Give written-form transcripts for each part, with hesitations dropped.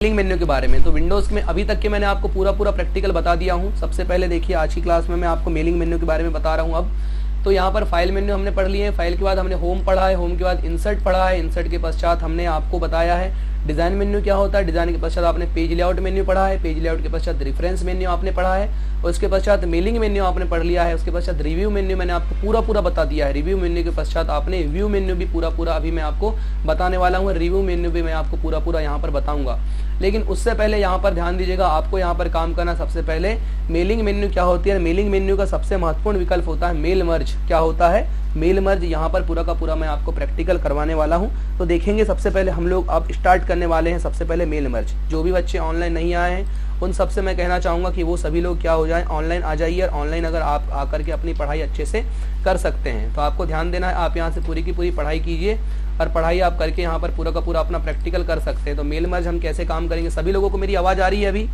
Mailing menu के बारे में। तो विंडोज़ में अभी तक के मैंने आपको पूरा प्रैक्टिकल बता दिया हूँ। सबसे पहले देखिए आज की क्लास में मैं आपको मेलिंग मेन्यू के बारे में बता रहा हूँ। अब तो यहाँ पर फाइल मेन्यू हमने पढ़ लिए है, फाइल के बाद हमने होम पढ़ा है, होम के बाद इंसर्ट पढ़ा है, इंसर्ट के पश्चात हमने आपको बताया है डिज़ाइन मेन्यू क्या होता है, डिज़ाइन के पश्चात आपने पेज लेआउट मेन्यू पढ़ा है, पेज लेआउट के पश्चात रेफरेंस मेन्यू आपने पढ़ा है, उसके पश्चात मेलिंग मेन्यू आपने पढ़ लिया है, उसके पश्चात रिव्यू मेन्यू मैंने आपको पूरा बता दिया है। रिव्यू मेन्यू के पश्चात आपने व्यू मेन्यू भी पूरा अभी मैं आपको बताने वाला हूँ। रिव्यू मेन्यू भी मैं आपको पूरा यहाँ पर बताऊँगा। लेकिन उससे पहले यहाँ पर ध्यान दीजिएगा, आपको यहाँ पर काम करना सबसे पहले मेलिंग मेन्यू क्या होती है। मेलिंग मेन्यू का सबसे महत्वपूर्ण विकल्प होता है मेल मर्ज। क्या होता है? Mail merge. यहाँ पर पूरा का पूरा मैं आपको प्रैक्टिकल करवाने वाला हूँ। तो देखेंगे सबसे पहले हम लोग अब स्टार्ट करने वाले हैं सबसे पहले मेल मर्ज। जो भी बच्चे ऑनलाइन नहीं आए हैं उन सबसे मैं कहना चाहूँगा कि वो सभी लोग क्या हो जाएं, ऑनलाइन आ जाइए। और ऑनलाइन अगर आप आकर के अपनी पढ़ाई अच्छे से कर सकते हैं तो आपको ध्यान देना है, आप यहाँ से पूरी की पूरी पढ़ाई कीजिए और पढ़ाई आप करके यहाँ पर पूरा का पूरा अपना प्रैक्टिकल कर सकते हैं। तो मेल मर्ज हम कैसे काम करेंगे। सभी लोगों को मेरी आवाज़ आ रही है? अभी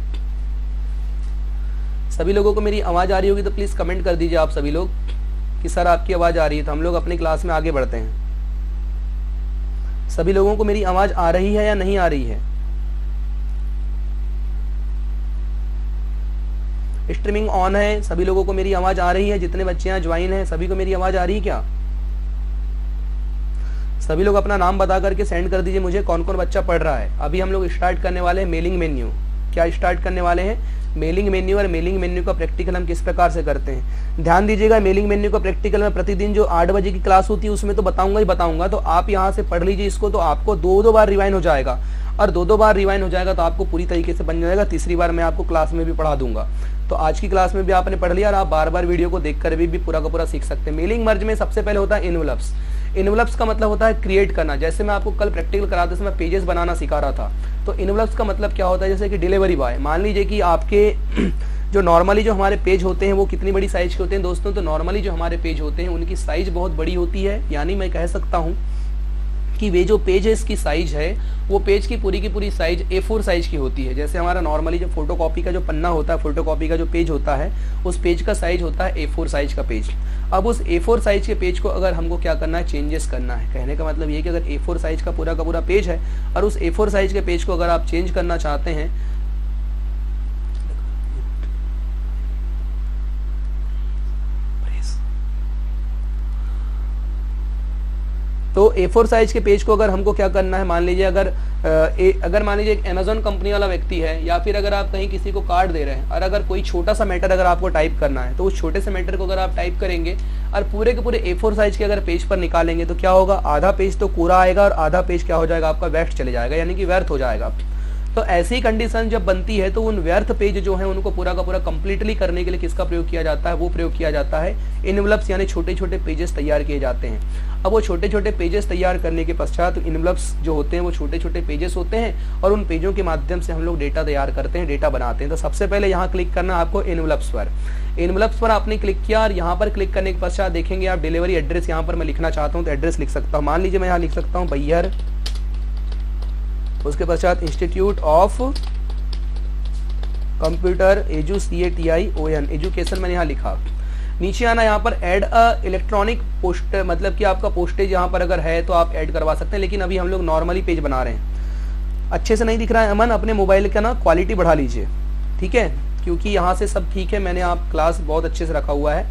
सभी लोगों को मेरी आवाज़ आ रही होगी तो प्लीज़ कमेंट कर दीजिए आप सभी लोग कि सर आपकी आवाज़ आ रही है। तो हम लोग अपनी क्लास में आगे बढ़ते हैं। सभी लोगों को मेरी आवाज़ आ रही है या नहीं आ रही है? स्ट्रीमिंग ऑन है, सभी लोगों को मेरी आवाज़ आ रही है? जितने बच्चे यहाँ ज्वाइन हैं सभी को मेरी आवाज़ आ रही है क्या? सभी लोग अपना नाम बता करके सेंड कर दीजिए मुझे कौन कौन बच्चा पढ़ रहा है। अभी हम लोग स्टार्ट करने वाले हैं मेलिंग मेन्यू। क्या स्टार्ट करने वाले हैं? Mailing menu. और मेलिंग मेन्यू का प्रैक्टिकल हम किस प्रकार से करते हैं ध्यान दीजिएगा। मेलिंग मेन्यू का प्रैक्टिकल में प्रतिदिन जो 8 बजे की क्लास होती है उसमें तो बताऊंगा ही बताऊंगा। तो आप यहाँ से पढ़ लीजिए इसको, तो आपको दो बार रिवाइंड हो जाएगा। और दो बार रिवाइंड हो जाएगा तो आपको पूरी तरीके से बन जाएगा। तीसरी बार मैं आपको क्लास में भी पढ़ा दूंगा। तो आज की क्लास में भी आपने पढ़ लिया और आप बार वीडियो को देख कर भी पूरा का पूरा सीख सकते हैं। मेलिंग मर्ज में सबसे पहले होता है इनवलप्स। इनवलप्स का मतलब होता है क्रिएट करना। जैसे मैं आपको कल प्रैक्टिकल कराते समय पेजेस बनाना सिखा रहा था, तो इनवलप्स का मतलब क्या होता है, जैसे कि डिलीवरी बॉय। मान लीजिए कि आपके जो नॉर्मली जो हमारे पेज होते हैं वो कितनी बड़ी साइज के होते हैं दोस्तों। तो नॉर्मली जो हमारे पेज होते हैं उनकी साइज बहुत बड़ी होती है। यानी मैं कह सकता हूँ कि वे जो पेज है इसकी साइज है वो पेज की पूरी साइज A4 साइज की होती है। जैसे हमारा नॉर्मली जो फोटोकॉपी का जो पन्ना होता है, फोटोकॉपी का जो पेज होता है, उस पेज का साइज होता है A4 साइज का पेज। अब उस A4 साइज के पेज को अगर हमको क्या करना है, चेंजेस करना है। कहने का मतलब ये कि अगर A4 साइज का पूरा पेज है और उस A4 साइज के पेज को अगर आप चेंज करना चाहते हैं तो A4 साइज के पेज को अगर हमको क्या करना है, मान लीजिए अगर मान लीजिए एक अमेजोन कंपनी वाला व्यक्ति है, या फिर अगर आप कहीं किसी को कार्ड दे रहे हैं और अगर कोई छोटा सा मैटर अगर आपको टाइप करना है, तो उस छोटे से मैटर को अगर आप टाइप करेंगे और पूरे के पूरे A4 साइज के अगर पेज पर निकालेंगे तो क्या होगा, आधा पेज तो पूरा आएगा और आधा पेज क्या हो जाएगा, आपका वेस्ट चले जाएगा, यानी कि व्यर्थ हो जाएगा। तो ऐसी कंडीशन जब बनती है तो उन व्यर्थ पेज जो है उनको पूरा का पूरा कंप्लीटली करने के लिए किसका प्रयोग किया जाता है, वो प्रयोग किया जाता है इनवलप्स, यानी छोटे छोटे पेजेस तैयार किए जाते हैं। अब वो छोटे छोटे पेजेस तैयार करने के पश्चात इनवलप्स जो होते हैं वो छोटे छोटे पेजेस होते हैं और उन पेजों के माध्यम से हम लोग डेटा तैयार करते हैं, डेटा बनाते हैं। तो सबसे पहले यहाँ क्लिक करना आपको इनवलप्स पर। इनवलप्स पर आपने क्लिक किया और यहाँ पर क्लिक करने के पश्चात देखेंगे आप डिलीवरी एड्रेस यहाँ पर मैं लिखना चाहता हूँ तो एड्रेस लिख सकता हूँ। मान लीजिए मैं यहाँ लिख सकता हूँ बैयर, उसके पश्चात institute of computer EDUCATION education मैंने यहाँ लिखा। नीचे आना, यहाँ पर ऐड इलेक्ट्रॉनिक पोस्ट, मतलब कि आपका पोस्टेज यहाँ पर अगर है तो आप ऐड करवा सकते हैं। लेकिन अभी हम लोग नॉर्मली पेज बना रहे हैं। अच्छे से नहीं दिख रहा है अमन, अपने मोबाइल का ना क्वालिटी बढ़ा लीजिए, ठीक है, क्योंकि यहाँ से सब ठीक है। मैंने आप क्लास बहुत अच्छे से रखा हुआ है।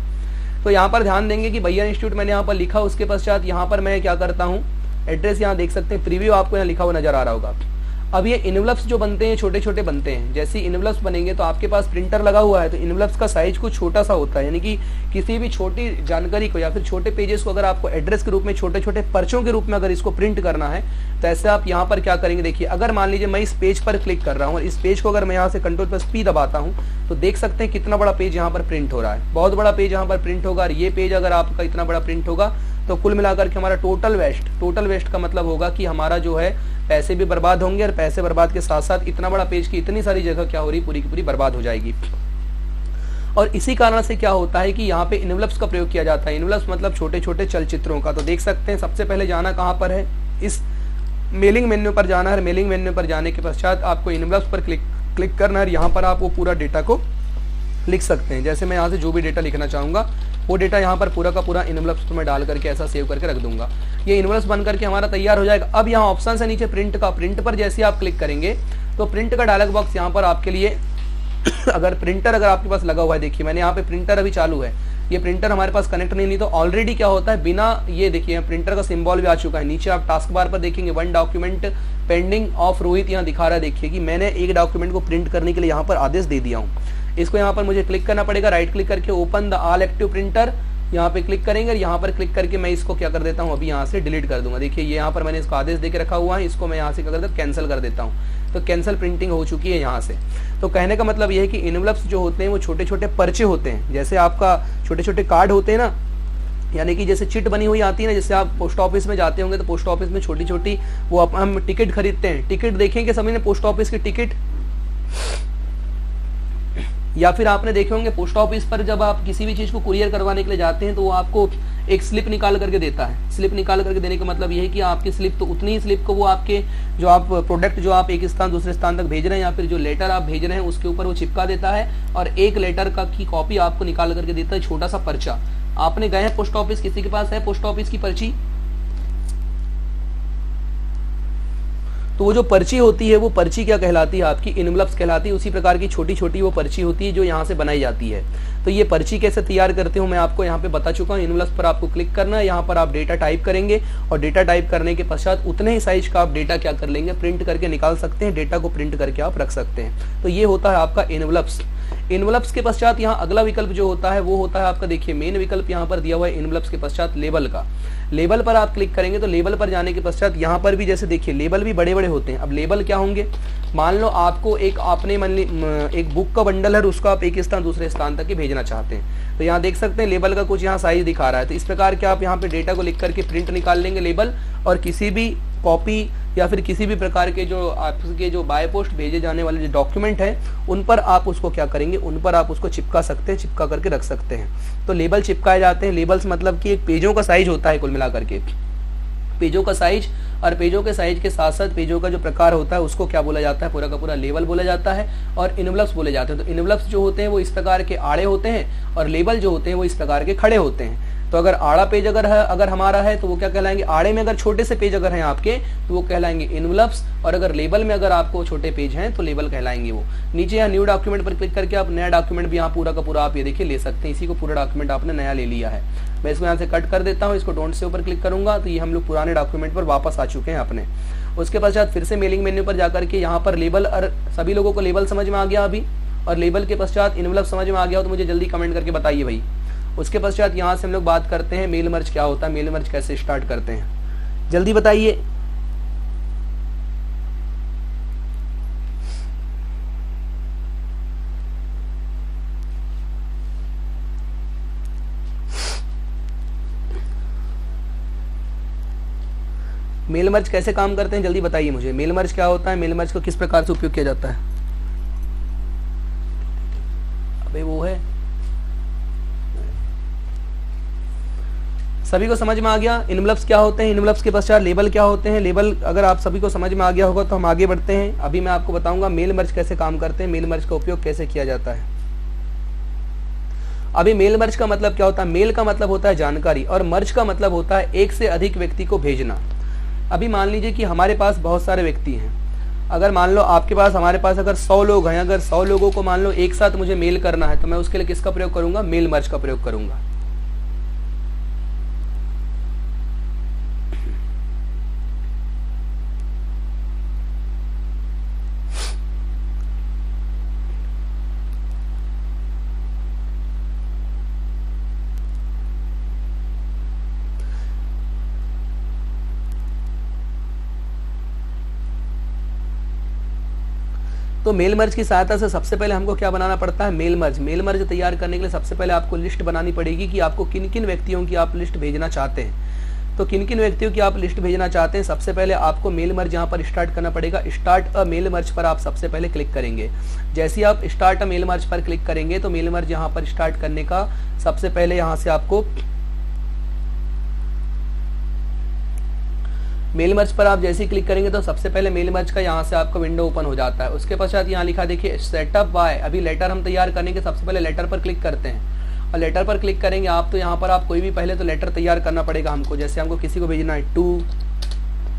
तो यहाँ पर ध्यान देंगे कि भैया इंस्टीट्यूट मैंने यहाँ पर लिखा। उसके पश्चात यहाँ पर मैं क्या करता हूँ, एड्रेस यहाँ देख सकते हैं, प्रीव्यू आपको यहाँ लिखा हुआ नजर आ रहा होगा। अब ये इनवलप्स जो बनते हैं छोटे छोटे बनते हैं। जैसे इनवलप्स बनेंगे तो आपके पास प्रिंटर लगा हुआ है तो इनवलप्स का साइज कुछ छोटा सा होता है, यानी कि किसी भी छोटी जानकारी को या फिर छोटे पेजेस को अगर आपको एड्रेस के रूप में छोटे छोटे पर्चों के रूप में अगर इसको प्रिंट करना है तो ऐसे आप यहाँ पर क्या करेंगे, देखिए अगर मान लीजिए मैं इस पेज पर क्लिक कर रहा हूँ और इस पेज को अगर मैं यहाँ से Ctrl+P दबाता हूँ तो देख सकते हैं कितना बड़ा पेज यहाँ पर प्रिंट हो रहा है। बहुत बड़ा पेज यहाँ पर प्रिंट होगा और ये पेज अगर आपका इतना बड़ा प्रिंट होगा तो कुल मिलाकर के हमारा टोटल वेस्ट का मतलब होगा कि हमारा जो है पैसे भी बर्बाद होंगे और पैसे बर्बाद के साथ साथ इतना बड़ा पेज की इतनी सारी जगह क्या हो रही, पूरी की पूरी बर्बाद हो जाएगी। और इसी कारण से क्या होता है कि यहाँ पे इनवलप्स का प्रयोग किया जाता है। इनवलप्स मतलब छोटे छोटे चलचित्रों का। तो देख सकते हैं सबसे पहले जाना कहाँ पर है, इस मेलिंग मेन्यू पर जाना है। मेलिंग मेन्यू पर जाने के पश्चात आपको इनवलप्स पर क्लिक करना है। यहाँ पर आप वो पूरा डेटा को लिख सकते हैं। जैसे मैं यहाँ से जो भी डेटा लिखना चाहूँगा वो डेटा यहाँ पर पूरा का पूरा इनवलप्स में डाल करके ऐसा सेव करके रख दूंगा। ये इनवलप्स बन करके हमारा तैयार हो जाएगा। अब यहाँ ऑप्शन है नीचे प्रिंट का, प्रिंट पर जैसे आप क्लिक करेंगे तो प्रिंट का डायलॉग बॉक्स यहाँ पर आपके लिए अगर प्रिंटर अगर आपके पास लगा हुआ है, देखिए मैंने यहाँ पे प्रिंटर अभी चालू है, ये प्रिंटर हमारे पास कनेक्ट नहीं तो ऑलरेडी क्या होता है बिना ये देखिए प्रिंटर का सिंबल भी आ चुका है। नीचे आप टास्क बार पर देखेंगे 1 डॉक्यूमेंट पेंडिंग ऑफ रोहित यहाँ दिखा रहा है। देखिए कि मैंने एक डॉक्यूमेंट को प्रिंट करने के लिए यहाँ पर आदेश दे दिया हूँ। इसको यहाँ पर मुझे क्लिक करना पड़ेगा, राइट क्लिक करके open the all active printer यहाँ पे क्लिक करेंगे और यहाँ पर क्लिक करके मैं इसको क्या कर देता हूँ, अभी यहाँ से डिलीट कर दूंगा। देखिए ये यहाँ पर मैंने इसको आदेश देके रखा हुआ है, इसको मैं यहाँ से क्या करता हूँ कैंसिल कर देता हूँ। तो कैंसिल प्रिंटिंग हो चुकी है यहाँ से। तो कहने का मतलब ये है कि इनवलप्स जो होते हैं वो छोटे छोटे पर्चे होते हैं, जैसे आपका छोटे छोटे कार्ड होते हैं ना, यानी कि जैसे चिट बनी हुई आती है ना, जैसे आप पोस्ट ऑफिस में जाते होंगे तो पोस्ट ऑफिस में छोटी छोटी वो हम टिकट खरीदते हैं। टिकट देखेंगे सभी ने पोस्ट ऑफिस की टिकट, या फिर आपने देखे होंगे पोस्ट ऑफिस पर जब आप किसी भी चीज को कुरियर करवाने के लिए जाते हैं तो वो आपको एक स्लिप निकाल करके देता है। स्लिप निकाल करके देने का मतलब ये है कि आपकी स्लिप तो उतनी ही स्लिप को वो आपके जो आप प्रोडक्ट जो आप एक स्थान दूसरे स्थान तक भेज रहे हैं या फिर जो लेटर आप भेज रहे हैं उसके ऊपर वो चिपका देता है और एक लेटर का की कॉपी आपको निकाल करके देता है, छोटा सा पर्चा। आपने गए हैं पोस्ट ऑफिस, किसी के पास है पोस्ट ऑफिस की पर्ची, तो वो जो पर्ची होती है वो पर्ची क्या कहलाती है, आपकी इनवलप्स कहलाती है। उसी प्रकार की छोटी छोटी वो पर्ची होती है जो यहाँ से बनाई जाती है। तो ये पर्ची कैसे तैयार करते हो मैं आपको यहाँ पे बता चुका हूँ। इनवलप्स पर आपको क्लिक करना है, यहाँ पर आप डेटा टाइप करेंगे और डेटा टाइप करने के पश्चात उतने ही साइज का आप डेटा क्या कर लेंगे, प्रिंट करके निकाल सकते हैं। डेटा को प्रिंट करके आप रख सकते हैं। तो ये होता है आपका इनवलप्स। इनवलप्स के पश्चात यहाँ अगला विकल्प जो होता है वो होता है आपका, देखिए मेन विकल्प यहाँ पर दिया हुआ है इनवलप्स के पश्चात लेबल का। लेबल पर आप क्लिक करेंगे तो लेबल पर जाने के पश्चात यहाँ पर भी जैसे देखिए लेबल भी बड़े बड़े होते हैं। अब लेबल क्या होंगे, मान लो आपको एक आपने एक बुक का बंडल है और उसको आप एक स्थान दूसरे स्थान तक ही भेजना चाहते हैं, तो यहाँ देख सकते हैं लेबल का कुछ यहाँ साइज दिखा रहा है। तो इस प्रकार के आप यहाँ पे डेटा को लिख करके प्रिंट निकाल लेंगे लेबल, और किसी भी कॉपी या फिर किसी भी प्रकार के जो आपके जो बाय पोस्ट भेजे जाने वाले जो डॉक्यूमेंट हैं उन पर आप उसको क्या करेंगे, उन पर आप उसको चिपका सकते हैं, चिपका करके रख सकते हैं। तो लेबल चिपकाए जाते हैं। लेबल्स मतलब कि एक पेजों का साइज होता है कुल मिलाकर के, पेजों का साइज, और पेजों के साइज के साथ साथ पेजों का जो प्रकार होता है उसको क्या बोला जाता है, पूरा का पूरा लेबल बोला जाता है और इनवलप्स बोले जाते हैं। तो इनवलप्स जो होते हैं वो इस प्रकार के आड़े होते हैं और लेबल जो होते हैं वो इस प्रकार के खड़े होते हैं। तो अगर आड़ा पेज अगर हमारा है तो वो क्या कहलाएंगे, आड़े में अगर छोटे से पेज अगर हैं आपके तो वो कहलाएंगे इनवलप्स, और अगर लेबल में अगर आपको छोटे पेज हैं तो लेबल कहलाएंगे वो। नीचे यहाँ न्यू डॉक्यूमेंट पर क्लिक करके आप नया डॉक्यूमेंट भी यहाँ पूरा का पूरा आप ये देखिए ले सकते हैं। इसी को पूरा डॉक्यूमेंट आपने नया ले लिया है। मैं इसको यहाँ से कट कर देता हूँ, इसको डोंट से ऊपर क्लिक करूंगा तो ये हम लोग पुराने डॉक्यूमेंट पर वापस आ चुके हैं अपने। उसके पश्चात फिर से मेलिंग मेन्यू पर जाकर के यहाँ पर लेबल, और सभी लोगों को लेबल समझ में आ गया अभी, और लेबल के पश्चात इनवलप समझ में आ गया हो तो मुझे जल्दी कमेंट करके बताइए भाई। उसके पश्चात यहाँ से हम लोग बात करते हैं मेल मर्ज क्या होता है, मेल मर्ज कैसे स्टार्ट करते हैं, जल्दी बताइए। मेल मर्ज कैसे काम करते हैं जल्दी बताइए मुझे। मेल मर्ज क्या होता है, मेल मर्ज को किस प्रकार से उपयोग किया जाता है। अबे वो है, सभी को समझ में आ गया इनवलप्स क्या होते हैं, इनवलप्स के पश्चात लेबल क्या होते हैं। लेबल अगर आप सभी को समझ में आ गया होगा तो हम आगे बढ़ते हैं। अभी मैं आपको बताऊंगा मेल मर्ज कैसे काम करते हैं, मेल मर्ज का उपयोग कैसे किया जाता है। अभी मेल मर्ज का मतलब क्या होता है, मेल का मतलब होता है जानकारी और मर्ज का मतलब होता है एक से अधिक व्यक्ति को भेजना। अभी मान लीजिए कि हमारे पास बहुत सारे व्यक्ति हैं, अगर मान लो आपके पास हमारे पास अगर 100 लोग हैं, अगर 100 लोगों को मान लो एक साथ मुझे मेल करना है तो मैं उसके लिए किसका प्रयोग करूंगा, मेल मर्ज का प्रयोग करूंगा। तो मेल मर्ज की सहायता से सबसे पहले हमको क्या बनाना पड़ता है, मेल मर्ज। मेल मर्ज तैयार करने के लिए सबसे पहले आपको लिस्ट बनानी पड़ेगी कि आपको किन किन व्यक्तियों की आप लिस्ट भेजना चाहते हैं। तो किन किन व्यक्तियों की आप लिस्ट भेजना चाहते हैं, सबसे पहले आपको मेल मर्ज यहाँ पर स्टार्ट करना पड़ेगा। स्टार्ट अ मेल मर्ज पर आप सबसे पहले क्लिक करेंगे। जैसे ही आप स्टार्ट अ मेल मर्ज पर क्लिक करेंगे तो मेल मर्ज यहाँ पर स्टार्ट करने का सबसे पहले यहाँ से आपको मेल मर्ज पर आप जैसे ही क्लिक करेंगे तो सबसे पहले मेल मर्ज का यहाँ से आपका विंडो ओपन हो जाता है। उसके पश्चात यहाँ लिखा देखिए सेटअप बाय, अभी लेटर हम तैयार करने के सबसे पहले लेटर पर क्लिक करते हैं और लेटर पर क्लिक करेंगे आप तो यहाँ पर आप कोई भी पहले तो लेटर तैयार करना पड़ेगा हमको। जैसे हमको किसी को भेजना है टू,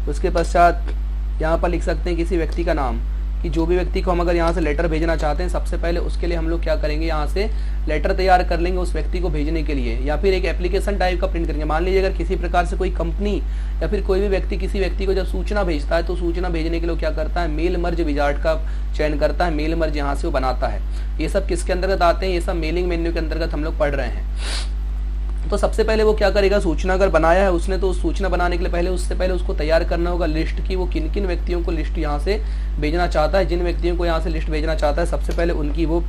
उसके पश्चात यहाँ पर लिख सकते हैं किसी व्यक्ति का नाम, कि जो भी व्यक्ति को हम अगर यहाँ से लेटर भेजना चाहते हैं, सबसे पहले उसके लिए हम लोग क्या करेंगे, यहाँ से लेटर तैयार कर लेंगे उस व्यक्ति को भेजने के लिए, या फिर एक एप्लीकेशन टाइप का प्रिंट करेंगे। मान लीजिए अगर किसी प्रकार से कोई कंपनी या फिर कोई भी व्यक्ति किसी व्यक्ति को जब सूचना भेजता है, तो सूचना भेजने के लिए क्या करता है, मेल मर्ज विजार्ड का चयन करता है, मेल मर्ज यहाँ से वो बनाता है। ये सब किसके अंतर्गत आते हैं, ये सब मेलिंग मेन्यू के अंतर्गत हम लोग पढ़ रहे हैं। तो सबसे पहले वो क्या करेगा, सूचना अगर बनाया है उसने, तो उस सूचना बनाने के लिए पहले उससे पहले उसको तैयार करना होगा लिस्ट की, वो किन किन व्यक्तियों को लिस्ट यहाँ से भेजना चाहता है। जिन व्यक्तियों को यहाँ से लिस्ट भेजना चाहता है, सबसे पहले उनकी वो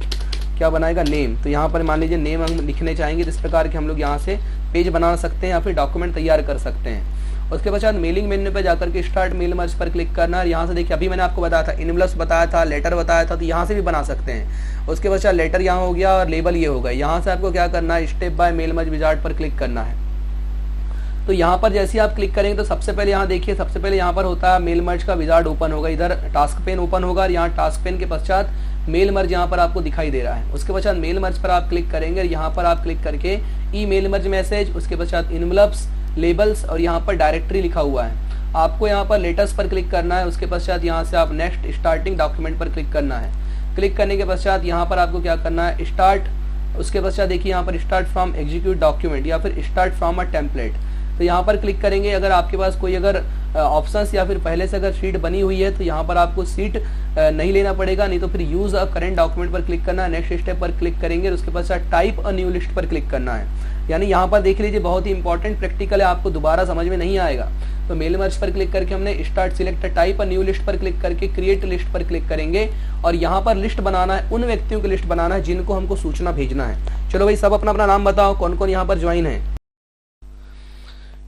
क्या बनाएगा, नेम। तो यहाँ पर मान लीजिए नेम हम लिखने चाहेंगे, तो इस प्रकार के हम लोग यहाँ से पेज बना सकते हैं या फिर डॉक्यूमेंट तैयार कर सकते हैं। उसके पश्चात मेलिंग मेन्यू पे जाकर के स्टार्ट मेल मर्ज पर क्लिक करना है। यहाँ से देखिए अभी मैंने आपको बताया था, इनवलप्स बताया था, लेटर बताया था, तो यहाँ से भी बना सकते हैं। उसके पश्चात लेटर यहाँ हो गया और लेबल ये हो गया। यहाँ से आपको क्या करना है, step by mail merge wizard पर क्लिक करना है। तो यहाँ पर जैसे आप क्लिक करेंगे तो सबसे पहले यहाँ देखिए, सबसे पहले यहाँ पर होता है मेल मर्ज का विजार्ड ओपन होगा, इधर टास्क पेन ओपन होगा और यहाँ टास्क पेन के पश्चात मेल मर्ज यहाँ पर आपको दिखाई दे रहा है। उसके पश्चात मेल मर्ज पर आप क्लिक करेंगे, यहाँ पर आप क्लिक करके ई मेल मर्ज मैसेज, उसके पश्चात इनवलप्स, लेबल्स और यहाँ पर डायरेक्टरी लिखा हुआ है। आपको यहाँ पर लेटर्स पर क्लिक करना है। उसके पश्चात यहाँ से आप नेक्स्ट स्टार्टिंग डॉक्यूमेंट पर क्लिक करना है। क्लिक करने के पश्चात यहाँ पर आपको क्या करना है, स्टार्ट। उसके पश्चात देखिए यहाँ पर स्टार्ट फ्रॉम एग्जीक्यूट डॉक्यूमेंट या फिर स्टार्ट फ्रॉम अ टेम्पलेट। तो यहाँ पर क्लिक करेंगे। अगर आपके पास कोई अगर ऑप्शंस या फिर पहले से अगर शीट बनी हुई है, तो यहाँ पर आपको सीट नहीं लेना पड़ेगा, नहीं तो फिर यूज अ करंट डॉक्यूमेंट पर क्लिक करना है। नेक्स्ट स्टेप पर क्लिक करेंगे, उसके पश्चात टाइप अ न्यू लिस्ट पर क्लिक करना है। यानी यहाँ पर देख लीजिए, बहुत ही इंपॉर्टेंट प्रैक्टिकल है, आपको दोबारा समझ में नहीं आएगा। तो मेल मर्ज पर क्लिक करके हमने start select type a new list पर क्लिक करके क्रिएट लिस्ट पर क्लिक करेंगे और यहाँ पर लिस्ट बनाना है, उन व्यक्तियों की लिस्ट बनाना है जिनको हमको सूचना भेजना है। चलो भाई, सब अपना अपना नाम बताओ, कौन कौन यहाँ पर ज्वाइन है।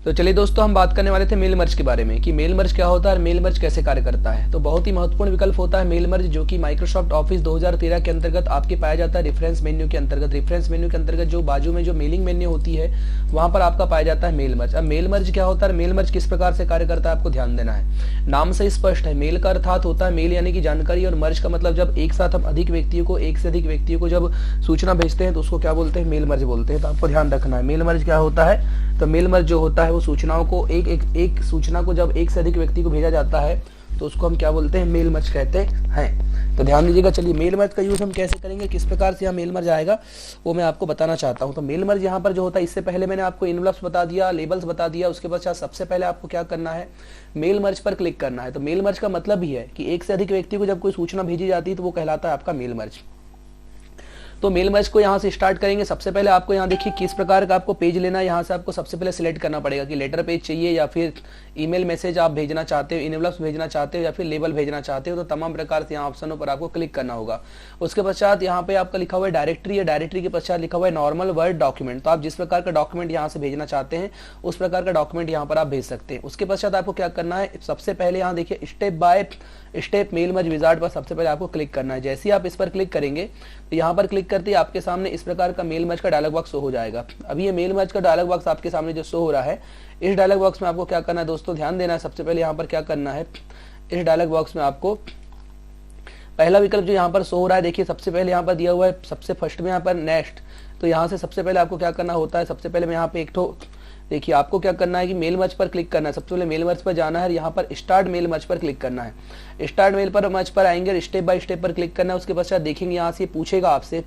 तो चलिए दोस्तों, हम बात करने वाले थे मेल मर्ज के बारे में कि मेल मर्ज क्या होता है और मेल मर्ज कैसे कार्य करता है। तो बहुत ही महत्वपूर्ण विकल्प होता है मेल मर्ज, जो कि माइक्रोसॉफ्ट ऑफिस 2013 के अंतर्गत आपके पाया जाता है रेफरेंस मेन्यू के अंतर्गत। रेफरेंस मेन्यू के अंतर्गत जो बाजू में जो मेलिंग मेन्यू होती है, वहां पर आपका पाया जाता है मेल मर्ज। अब मेल मर्ज क्या होता है, मेल मर्ज किस प्रकार से कार्य करता है, आपको ध्यान देना है। नाम से स्पष्ट है, मेल का अर्थात होता है मेल यानी कि जानकारी, और मर्ज का मतलब जब एक साथ हम अधिक व्यक्तियों को, एक से अधिक व्यक्तियों को जब सूचना भेजते हैं तो उसको क्या बोलते हैं, मेल मर्ज बोलते हैं। तो आपको ध्यान रखना है मेल मर्ज क्या होता है। तो मेल मर्ज जो होता है वो सूचनाओं को एक सूचना को जब एक से अधिक व्यक्ति को भेजा जाता है तो उसको हम क्या बोलते हैं, मेल मर्ज कहते हैं। तो ध्यान दीजिएगा। चलिए, मेल मर्ज का यूज हम कैसे करेंगे, किस प्रकार से यहाँ मेल मर्ज आएगा, वो मैं आपको बताना चाहता हूँ। तो मेल मर्ज यहाँ पर जो होता है, इससे पहले मैंने आपको इनवलप्स बता दिया, लेबल्स बता दिया। उसके पश्चात सबसे पहले आपको क्या करना है, मेल मर्ज पर क्लिक करना है। तो मेल मर्ज का मतलब ही है कि एक से अधिक व्यक्ति को जब कोई सूचना भेजी जाती है तो वो कहलाता है आपका मेल मर्ज। तो मेल मर्ज को यहाँ से स्टार्ट करेंगे। सबसे पहले आपको यहाँ देखिए किस प्रकार का आपको पेज लेना है। यहाँ से आपको सबसे पहले सिलेक्ट करना पड़ेगा कि लेटर पेज चाहिए या फिर ईमेल मैसेज आप भेजना चाहते हो, इनवलप्स भेजना चाहते हो या फिर लेबल भेजना चाहते हो। तो तमाम प्रकार से यहाँ ऑप्शनों पर आपको क्लिक करना होगा। उसके पश्चात यहाँ पे आपका लिखा हुआ है डायरेक्टरी, या डायरेक्टरी के पश्चात लिखा हुआ है नॉर्मल वर्ड डॉक्यूमेंट। तो आप जिस प्रकार का डॉक्यूमेंट यहाँ से भेजना चाहते हैं उस प्रकार का डॉक्यूमेंट यहाँ पर आप भेज सकते हैं। उसके पश्चात आपको क्या करना है, सबसे पहले यहाँ देखिए step by step mail merge wizard पर सबसे पहले आपको क्लिक करना है। जैसे ही आप इस पर क्लिक करेंगे तो यहाँ पर क्लिक करते ही आपके सामने इस प्रकार का मेल मर्ज का डायलॉग बॉक्स शो हो जाएगा। अभी ये मेल मर्ज का डायलॉग बॉक्स आपके सामने जो शो हो रहा है, इस डायलॉग बॉक्स में आपको क्या करना है दोस्तों, ध्यान देना है। सबसे पहले यहाँ पर क्या करना है, इस डायलॉग बॉक्स में आपको पहला विकल्प जो यहाँ पर शो हो रहा है, देखिए सबसे पहले यहाँ पर दिया हुआ है सबसे फर्स्ट में यहाँ पर नेक्स्ट। तो यहाँ से सबसे पहले आपको क्या करना होता है, सबसे पहले मैं यहाँ पे एक ठो देखिए आपको क्या करना है कि मेल मर्ज पर क्लिक करना है। सबसे पहले मेल मर्ज पर जाना है, यहाँ पर स्टार्ट मेल मर्ज पर क्लिक करना है। स्टार्ट मेल पर मर्ज पर आएंगे, स्टेप बाय स्टेप पर क्लिक करना है। उसके पश्चात देखेंगे यहाँ से पूछेगा आपसे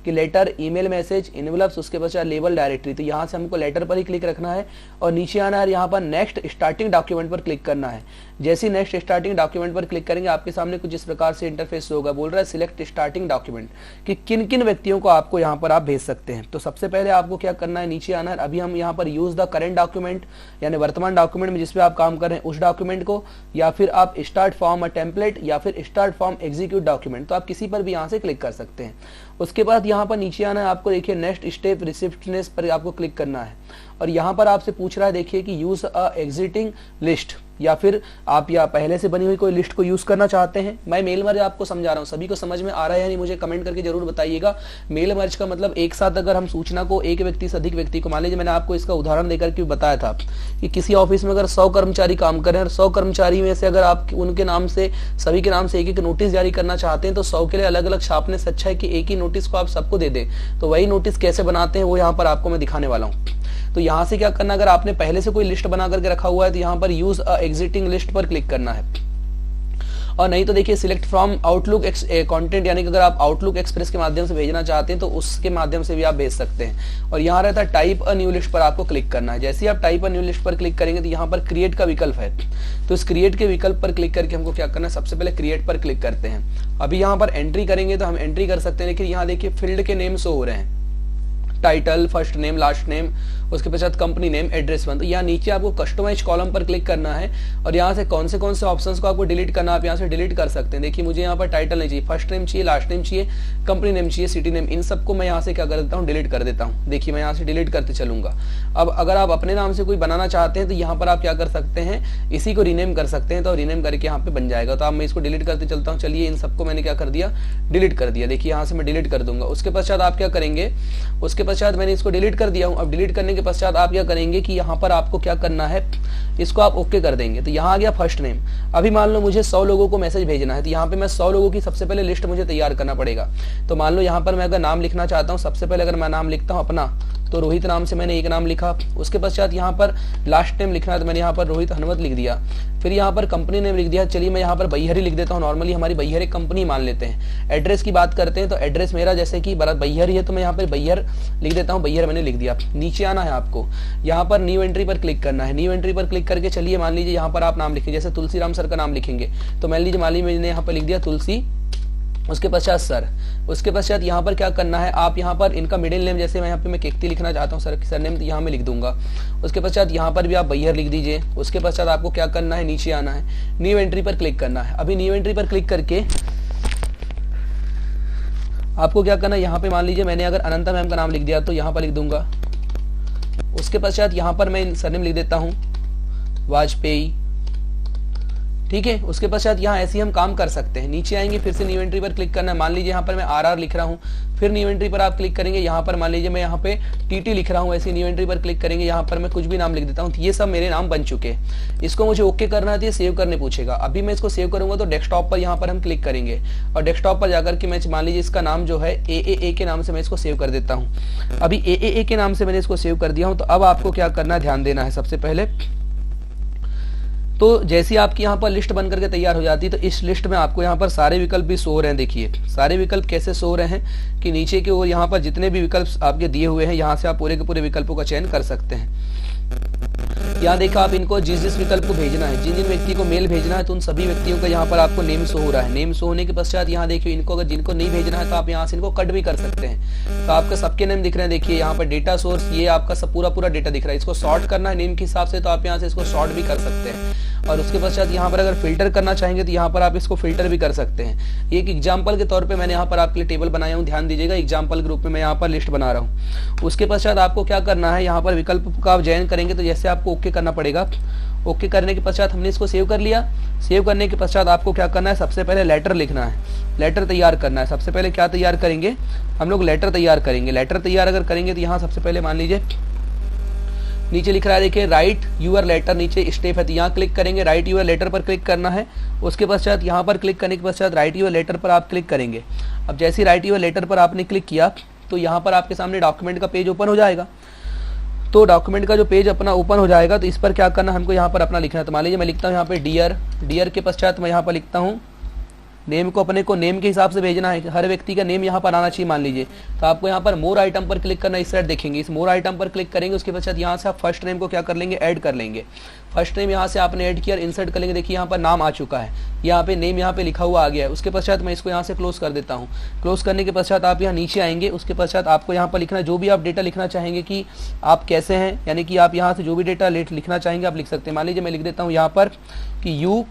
कि लेटर, ईमेल मैसेज, इनवलप्स, उसके पश्चात लेबल, डायरेक्टरी। तो यहाँ से हमको लेटर पर ही क्लिक रखना है और नीचे आना है, यहाँ पर नेक्स्ट स्टार्टिंग डॉक्यूमेंट पर क्लिक करना है। जैसे ही नेक्स्ट स्टार्टिंग डॉक्यूमेंट पर क्लिक करेंगे आपके सामने कुछ इस प्रकार से इंटरफेस होगा। बोल रहा है सिलेक्ट स्टार्टिंग डॉक्यूमेंट, कि किन किन व्यक्तियों को आपको यहाँ पर आप भेज सकते हैं। तो सबसे पहले आपको क्या करना है, नीचे आना है। अभी हम यहाँ पर यूज द करेंट डॉक्यूमेंट यानी वर्तमान डॉक्यूमेंट में जिस पे आप काम कर रहे हैं उस डॉक्यूमेंट को, या फिर आप स्टार्ट फॉर्म अ टेम्पलेट या फिर स्टार्ट फॉर्म एग्जीक्यूट डॉक्यूमेंट, तो आप किसी पर भी यहाँ से क्लिक कर सकते हैं। उसके बाद यहाँ पर नीचे आना है, आपको देखिए नेक्स्ट स्टेप रिसिप्शनिस्ट पर आपको क्लिक करना है और यहाँ पर आपसे पूछ रहा है देखिए कि यूज अ एग्जिटिंग लिस्ट, या फिर आप या पहले से बनी हुई कोई लिस्ट को यूज करना चाहते हैं। मैं मेल मर्ज आपको समझा रहा हूँ, सभी को समझ में आ रहा है या नहीं मुझे कमेंट करके जरूर बताइएगा। मेल मर्ज का मतलब एक साथ अगर हम सूचना को एक व्यक्ति से अधिक व्यक्ति को, मान लीजिए मैंने आपको इसका उदाहरण देकर के बताया था कि किसी ऑफिस में अगर 100 कर्मचारी काम कर रहे हैं और 100 कर्मचारी में से अगर आप उनके नाम से, सभी के नाम से एक एक नोटिस जारी करना चाहते हैं तो 100 के लिए अलग अलग छापने से अच्छा है कि एक ही नोटिस को आप सबको दे दें। तो वही नोटिस कैसे बनाते हैं वो यहाँ पर आपको मैं दिखाने वाला हूँ। तो यहाँ से क्या करना, अगर आपने पहले से कोई लिस्ट बना करके रखा हुआ है तो यहाँ पर यूज अ एग्जिटिंग लिस्ट पर क्लिक करना है और नहीं तो देखिए सिलेक्ट फ्रॉम आउटलुक कंटेंट, यानी कि अगर आप आउटलुक एक्सप्रेस के माध्यम से भेजना चाहते हैं तो उसके माध्यम से भी आप भेज सकते हैं। और यहाँ रहता है टाइप अ न्यू लिस्ट पर आपको क्लिक करना है। जैसे ही आप टाइप अ न्यू लिस्ट पर क्लिक करेंगे तो यहाँ पर क्रिएट का विकल्प है, तो इस क्रिएट के विकल्प पर क्लिक करके हमको क्या करना है, सबसे पहले क्रिएट पर क्लिक करते हैं। अभी यहाँ पर एंट्री करेंगे तो हम एंट्री कर सकते हैं, लेकिन यहाँ देखिए फील्ड के नेम शो हो रहे हैं, title, first name, last name, उसके पश्चात कंपनी नेम, एड्रेस वन। तो यहाँ नीचे आपको कस्टमाइज कॉलम पर क्लिक करना है और यहाँ से कौन से ऑप्शंस को आपको डिलीट करना है आप यहाँ से डिलीट कर सकते हैं। देखिए मुझे यहाँ पर टाइटल नहीं चाहिए, फर्स्ट नेम चाहिए, लास्ट नेम चाहिए, कंपनी नेम चाहिए, सिटी नेम, इन सबको मैं यहाँ से क्या कर देता हूँ, डिलीट कर देता हूँ। देखिए मैं यहाँ से डिलीट करते चलूंगा। अब अगर आप अपने नाम से कोई बनाना चाहते हैं तो यहाँ पर आप क्या कर सकते हैं, इसी को रीनेम कर सकते हैं, तो रीनेम करके यहाँ पे बन जाएगा। तो अब मैं इसको डिलीट करते चलता हूँ। चलिए इन सबको मैंने क्या कर दिया, डिलीट कर दिया। देखिए यहाँ से मैं डिलीट कर दूंगा। उसके पश्चात आप क्या करेंगे, उसके पश्चात मैंने इसको डिलीट कर दिया हूँ। अब डिलीट करने के पश्चात आप क्या करेंगे कि यहाँ पर आपको क्या करना है, इसको आप ओके कर देंगे। तो यहाँ आ गया फर्स्ट नेम। अभी मान लो मुझे 100 लोगों को मैसेज भेजना है, तो यहाँ पे मैं 100 लोगों की सबसे पहले लिस्ट मुझे तैयार करना पड़ेगा। तो मान लो यहाँ पर मैं अगर नाम लिखना चाहता हूँ, सबसे पहले अगर मैं नाम लिखता हूँ अपना, तो रोहित नाम से मैंने एक नाम लिखा। उसके पश्चात यहाँ पर लास्ट नेम लिखना है, तो मैंने यहाँ पर रोहित हनुमत लिख दिया। फिर यहाँ पर कंपनी नेम लिख दिया। चलिए मैं यहाँ पर बैहरी लिख देता हूँ, नॉर्मली हमारी बैहर कंपनी मान लेते हैं। एड्रेस की बात करते हैं तो एड्रेस मेरा जैसे कि बैहर है, तो मैं यहाँ पर बैहर लिख देता हूँ, बैहर मैंने लिख दिया। नीचे आना है आपको, यहाँ पर न्यू एंट्री पर क्लिक करना है। न्यू एंट्री पर क्लिक करके चलिए मान लीजिए यहाँ पर आप नाम लिखेंगे, जैसे तुलसीराम सर का नाम लिखेंगे, तो मान लीजिए मैंने यहाँ पर लिख दिया तुलसी, उसके पश्चात सर। उसके पश्चात यहाँ पर क्या करना है, आप यहाँ पर इनका मिडिल नेम, जैसे मैं यहाँ पे मैं केकती लिखना चाहता हूँ सर नेम, तो यहाँ मैं लिख दूंगा। उसके पश्चात यहाँ पर भी आप बैहर लिख दीजिए। उसके पश्चात आपको क्या करना है, नीचे आना है, न्यू एंट्री पर क्लिक करना है। अभी न्यू एंट्री पर क्लिक करके आपको क्या करना है, यहाँ पे मान लीजिए मैंने अगर अनंता मैम का नाम लिख दिया तो यहाँ पर लिख दूंगा। उसके पश्चात यहाँ पर मैं सरनेम लिख देता हूँ वाजपेयी, ठीक है। उसके पश्चात यहाँ ऐसे ही हम काम कर सकते हैं। नीचे आएंगे, फिर से न्यू एंट्री पर क्लिक करना है। मान लीजिए यहाँ पर मैं आरआर लिख रहा हूँ, फिर न्यू एंट्री पर आप क्लिक करेंगे। यहाँ पर मान लीजिए मैं यहाँ पे टीटी लिख रहा हूँ, ऐसे न्यू एंट्री पर क्लिक करेंगे। यहाँ पर मैं कुछ भी नाम लिख देता हूँ। ये सब मेरे नाम बन चुके हैं। इसको मुझे ओके करना है, तो ये सेव करने पूछेगा। अभी मैं इसको सेव करूंगा तो डेस्कटॉप पर यहाँ पर हम क्लिक करेंगे और डेस्कटॉप पर जाकर के मैं मान लीजिए इसका नाम जो है ए के नाम से मैं इसको सेव कर देता हूँ। अभी ए के नाम से मैंने इसको सेव कर दिया हूँ। तो अब आपको क्या करना है, ध्यान देना है। सबसे पहले तो जैसे आपकी यहाँ पर लिस्ट बन करके तैयार हो जाती है, तो इस लिस्ट में आपको यहाँ पर सारे विकल्प भी शो हो रहे हैं। देखिए सारे विकल्प कैसे शो हो रहे हैं कि नीचे की ओर यहाँ पर जितने भी विकल्प आपके दिए हुए हैं, यहाँ से आप पूरे के पूरे विकल्पों का चयन कर सकते हैं। यहाँ देखा आप इनको जिस विकल्प को भेजना है, जिन व्यक्ति को मेल भेजना है, तो उन सभी व्यक्तियों का यहाँ पर आपको नेम शो हो रहा है। नेम शो होने के पश्चात यहाँ देखिए इनको अगर जिनको नहीं भेजना है तो आप यहाँ से इनको कट भी कर सकते हैं। तो आपका सबके नेम दिख रहे हैं। देखिए यहाँ पर डेटा सोर्स, ये आपका सब पूरा डेटा दिख रहा है। इसको सॉर्ट करना है नेम के हिसाब से, तो आप यहाँ से इसको सॉर्ट भी कर सकते हैं। और उसके पश्चात यहाँ पर अगर फिल्टर करना चाहेंगे तो यहाँ पर आप इसको फिल्टर भी कर सकते हैं। एक एग्जाम्पल के तौर पे मैंने यहाँ पर आपके लिए टेबल बनाया हूँ, ध्यान दीजिएगा। एग्जाम्पल के रूप में मैं यहाँ पर लिस्ट बना रहा हूँ। उसके पश्चात आपको क्या करना है, यहाँ पर विकल्प का आप चयन करेंगे तो जैसे आपको ओके करना पड़ेगा। ओके करने के पश्चात हमने इसको सेव कर लिया। सेव करने के पश्चात आपको क्या करना है, सबसे पहले लेटर लिखना है, लेटर तैयार करना है। सबसे पहले क्या तैयार करेंगे हम लोग, लेटर तैयार करेंगे। लेटर तैयार अगर करेंगे तो यहाँ सबसे पहले मान लीजिए नीचे लिख रहा है, देखिए राइट यूअर लेटर, नीचे स्टेप है, तो यहाँ क्लिक करेंगे, राइट यूअर लेटर पर क्लिक करना है। उसके पश्चात यहाँ पर क्लिक करने के पश्चात राइट यूअर लेटर पर आप क्लिक करेंगे। अब जैसे राइट यूअर लेटर पर आपने क्लिक किया तो यहाँ पर आपके सामने डॉक्यूमेंट का पेज ओपन हो जाएगा। तो डॉक्यूमेंट का जो पेज अपना ओपन हो जाएगा तो इस पर क्या करना है, हमको यहाँ पर अपना लिखना है। तो मान लीजिए मैं लिखता हूँ यहाँ पे डियर के पश्चात मैं यहाँ पर लिखता हूँ नेम को, अपने को नेम के हिसाब से भेजना है। हर व्यक्ति का नेम यहाँ पर आना चाहिए मान लीजिए। तो आपको यहाँ पर मोर आइटम पर क्लिक करना, इस साइड देखेंगे, इस मोर आइटम पर क्लिक करेंगे। उसके पश्चात यहाँ से आप फर्स्ट नेम को क्या कर लेंगे, ऐड कर लेंगे। फर्स्ट नेम यहाँ से आपने ऐड किया, इंसर्ट कर लेंगे। देखिए यहाँ पर नाम आ चुका है, यहाँ पे नेम यहाँ पे लिखा हुआ आ गया है। उसके पश्चात मैं इसको यहाँ से क्लोज कर देता हूँ। क्लोज करने के पश्चात आप यहाँ नीचे आएंगे। उसके पश्चात आपको यहाँ पर लिखना जो भी आप डेटा लिखना चाहेंगे कि आप कैसे हैं, यानी कि आप यहाँ से जो भी डेटा लिखना चाहेंगे आप लिख सकते हैं। मान लीजिए मैं लिख देता हूँ यहाँ पर कि यू,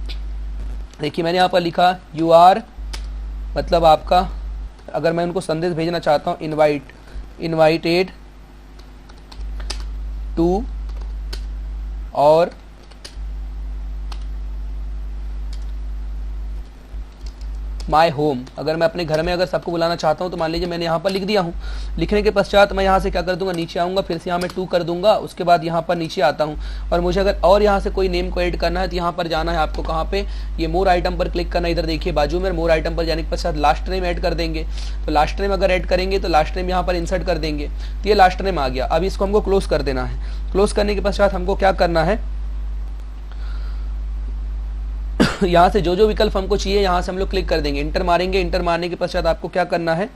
देखिए मैंने यहाँ पर लिखा यू आर, मतलब आपका, अगर मैं उनको संदेश भेजना चाहता हूँ इनवाइटेड टू और माय होम, अगर मैं अपने घर में अगर सबको बुलाना चाहता हूं तो मान लीजिए मैंने यहाँ पर लिख दिया हूँ। लिखने के पश्चात मैं यहाँ से क्या कर दूंगा, नीचे आऊँगा, फिर से यहाँ मैं 2 कर दूंगा। उसके बाद यहाँ पर नीचे आता हूँ और मुझे अगर और यहाँ से कोई नेम को ऐड करना है तो यहाँ पर जाना है आपको, कहाँ पे, ये मोर आइटम पर क्लिक करना। इधर देखिए बाजू में मोर आइटम पर जाने के पश्चात लास्ट नेम ऐड कर देंगे। तो लास्ट नेम अगर ऐड करेंगे तो लास्ट नेम यहाँ पर इंसर्ट कर देंगे, तो ये लास्ट नेम आ गया। अब इसको हमको क्लोज कर देना है। क्लोज करने के पश्चात हमको क्या करना है यहाँ से जो जो विकल्प हमको चाहिए यहाँ से हम लोग क्लिक कर देंगे, इंटर मारेंगे। इंटर मारने के पश्चात आपको क्या करना है,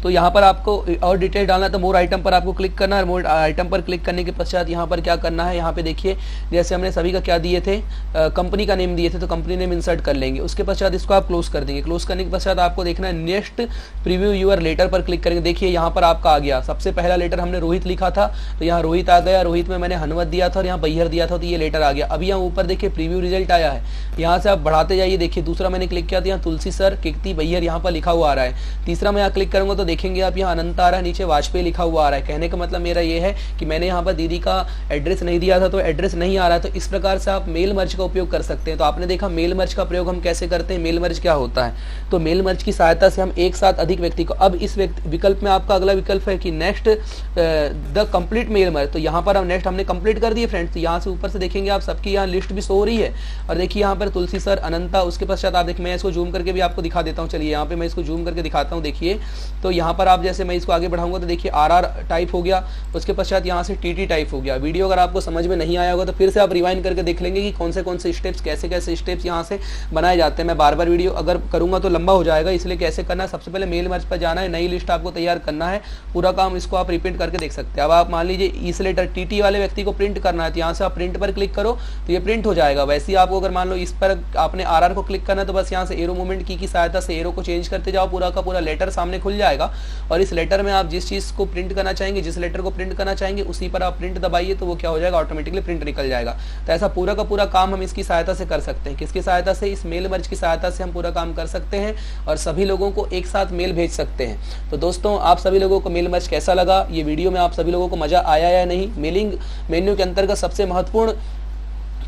तो यहाँ पर आपको और डिटेल डालना है तो मोर आइटम पर आपको क्लिक करना है। मोर आइटम पर क्लिक करने के पश्चात यहाँ पर क्या करना है, यहाँ पे देखिए जैसे हमने सभी का क्या दिए थे, कंपनी का नेम दिए थे, तो कंपनी नेम इंसर्ट कर लेंगे। उसके पश्चात इसको आप क्लोज कर देंगे। क्लोज करने के पश्चात आपको देखना है नेक्स्ट प्रीव्यू यूर लेटर पर क्लिक करेंगे। देखिए यहाँ पर आपका आ गया, सबसे पहला लेटर हमने रोहित लिखा था तो यहाँ रोहित आ गया, रोहित में मैंने हनवत दिया था और यहाँ बैहर दिया था तो ये लेटर आ गया। अभी यहाँ ऊपर देखिए प्रीव्यू रिजल्ट आया है, यहाँ से आप बढ़ाते जाइए। देखिए दूसरा मैंने क्लिक किया था, यहाँ तुलसी सर कीर्ति बैहर यहाँ पर लिखा हुआ आ रहा है। तीसरा मैं यहाँ क्लिक करूंगा तो देखेंगे आप यहाँ आ रहा है, नीचे वाजपेयी लिखा हुआ आ रहा है। कहने का मतलब मेरा ये है कि मैंने यहाँ पर दीदी का एड्रेस नहीं दिया था तो एड्रेस नहीं आ रहा है। तो इस प्रकार से आप मेल मर्ज का उपयोग कर सकते हैं। तो आपने देखा मेल मर्ज का प्रयोग हम कैसे करते हैं, मेल मर्ज क्या होता है। तो मेल मर्ज की सहायता से हम एक साथ अधिक व्यक्ति को, अब इस विकल्प में आपका अगला विकल्प है कि next the complete mail merge. तो यहाँ पर हम नेक्स्ट हमने कंप्लीट कर दिए फ्रेंड्स। तो यहाँ से ऊपर से देखेंगे आप सबकी यहाँ लिस्ट भी शो हो रही है और देखिए यहाँ पर तुलसी सर, अनंता, उसके पश्चात आप देखिए मैं इसको जूम करके भी आपको दिखा देता हूँ। चलिए यहाँ पे मैं इसको जूम करके दिखाता हूँ। देखिए तो यहाँ पर आप जैसे मैं इसको आगे बढ़ाऊंगा तो देखिए आरआर टाइप हो गया, उसके पश्चात यहाँ से टीटी टाइप हो गया। वीडियो अगर आपको समझ में नहीं आया होगा तो फिर से आप रिवाइंड करके देख लेंगे कि कौन से स्टेप्स, कैसे कैसे स्टेप्स यहाँ से बनाए जाते हैं। मैं बार बार वीडियो अगर करूंगा तो लंबा हो जाएगा, इसलिए कैसे करना है, सबसे पहले मेल मर्ज पर जाना है, नई लिस्ट आपको तैयार करना है। पूरा काम इसको आप रिपीट करके देख सकते हैं। अब आप मान लीजिए इस लेटर टीटी वाले व्यक्ति को प्रिंट करना है तो यहाँ से आप प्रिंट पर क्लिक करो तो ये प्रिंट हो जाएगा। वैसे ही आपको अगर मान लो इस पर आपने आरआर को क्लिक करना है तो बस यहाँ से एरो मूवमेंट की सहायता से एरो को चेंज करते जाओ, पूरा का पूरा लेटर सामने खुल जाएगा। और इस लेटर में आप जिस चीज को प्रिंट करना चाहेंगे, जिस लेटर को प्रिंट करना चाहेंगे उसी पर आप प्रिंट दबाइए तो वो क्या हो जाएगा, ऑटोमेटिकली प्रिंट निकल जाएगा। तो ऐसा पूरा का पूरा काम हम इसकी सहायता से कर सकते हैं। किसकी सहायता से, इस मेल मर्ज की सहायता से हम पूरा काम कर सकते हैं और सभी लोगों को एक साथ मेल भेज सकते हैं। तो दोस्तों आप सभी लोगों को मेल मर्ज कैसा लगा, ये वीडियो में आप सभी लोगों को मजा आया या नहीं। मेलिंग मेन्यू के अंतर्गत सबसे महत्वपूर्ण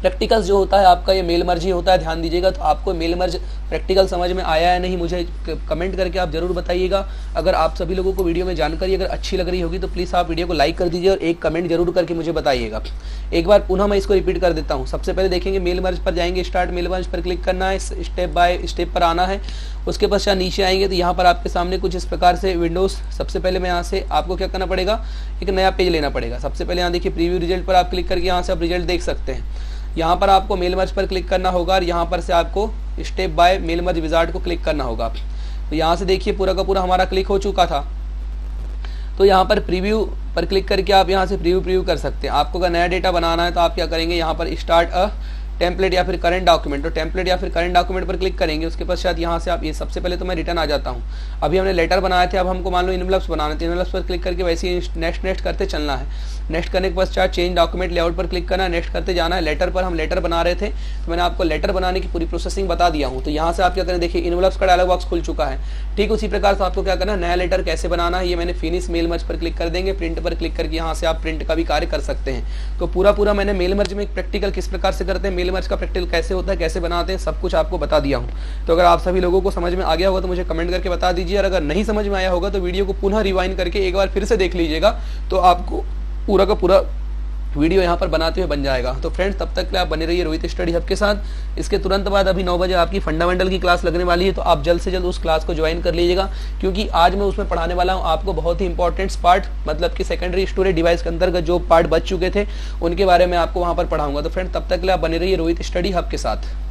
प्रैक्टिकल्स जो होता है आपका ये मेल मर्ज ही होता है, ध्यान दीजिएगा। तो आपको मेल मर्ज प्रैक्टिकल समझ में आया या नहीं मुझे कमेंट करके आप जरूर बताइएगा। अगर आप सभी लोगों को वीडियो में जानकारी अगर अच्छी लग रही होगी तो प्लीज़ आप वीडियो को लाइक कर दीजिए और एक कमेंट जरूर करके मुझे बताइएगा। एक बार पुनः मैं इसको रिपीट कर देता हूँ। सबसे पहले देखेंगे मेल मर्ज पर जाएंगे, स्टार्ट मेल मर्ज पर क्लिक करना है, स्टेप बाय स्टेप पर आना है। उसके पश्चात नीचे आएंगे तो यहाँ पर आपके सामने कुछ इस प्रकार से विंडोज, सबसे पहले मैं यहाँ से आपको क्या करना पड़ेगा, एक नया पेज लेना पड़ेगा। सबसे पहले यहाँ देखिए प्रीव्यू रिजल्ट पर आप क्लिक करके यहाँ से आप रिजल्ट देख सकते हैं। यहाँ पर आपको मेल मर्ज पर क्लिक करना होगा और यहाँ पर से आपको step by mail merge wizard को क्लिक करना होगा। तो यहाँ से देखिए पूरा का पूरा हमारा क्लिक हो चुका था। तो यहाँ पर प्रीव्यू पर क्लिक करके आप यहाँ से प्रीव्यू कर सकते हैं। आपको अगर नया डेटा बनाना है तो आप क्या करेंगे, यहाँ पर स्टार्ट अ टेम्पलेट या फिर करंट डॉक्यूमेंट, तो टेम्पलेट या फिर करंट डॉक्यूमेंट पर क्लिक करेंगे। उसके पश्चात यहाँ से आप ये सबसे पहले तो मैं रिटर्न आ जाता हूँ। अभी हमने लेटर बनाए थे, अब हमको मान लो इनवलप्स बनाने थे। इनवलप्स पर क्लिक करके वैसे ही नेक्स्ट करते चलना है। नेक्स्ट करने के पश्चात चेंज डॉक्यूमेंट लेआउट पर क्लिक करना है, नेक्स्ट करते जाना है। लेटर पर हम लेटर बना रहे थे तो मैंने आपको लेटर बनाने की पूरी प्रोसेसिंग बता दिया हूँ। तो यहाँ से आप क्या करें, देखिए इनवलप्स का डायलॉग बॉक्स खुल चुका है। ठीक उसी प्रकार से आपको क्या करना है, नया लेटर कैसे बनाना है ये मैंने फिनिश मेल मर्ज पर क्लिक कर देंगे। प्रिंट पर क्लिक करके यहाँ से आप प्रिंट का भी कार्य कर सकते हैं। तो पूरा मैंने मेल मर्ज में प्रैक्टिकल किस प्रकार से करते हैं, मेल मर्ज का प्रैक्टिकल कैसे होता है, कैसे बनाते हैं, सब कुछ आपको बता दिया हूँ। तो अगर आप सभी लोगों को समझ में आ गया होगा तो मुझे कमेंट करके बता दीजिए। और अगर नहीं समझ में आया होगा तो वीडियो को पुनः रिवाइंड करके एक बार फिर से देख लीजिएगा तो आपको पूरा का पूरा वीडियो यहाँ पर बनाते हुए बन जाएगा। तो फ्रेंड्स तब तक के लिए आप बने रहिए रोहित स्टडी हब के साथ। इसके तुरंत बाद अभी 9 बजे आपकी फंडामेंटल की क्लास लगने वाली है, तो आप जल्द से जल्द उस क्लास को ज्वाइन कर लीजिएगा, क्योंकि आज मैं उसमें पढ़ाने वाला हूँ आपको बहुत ही इंपॉर्टेंट पार्ट, मतलब कि सेकेंडरी स्टोरेज डिवाइस के अंतर्गत जो पार्ट बच चुके थे उनके बारे में आपको वहाँ पर पढ़ाऊंगा। तो फ्रेंड्स तब तक के लिए आप बने रहिए रोहित स्टडी हब के साथ।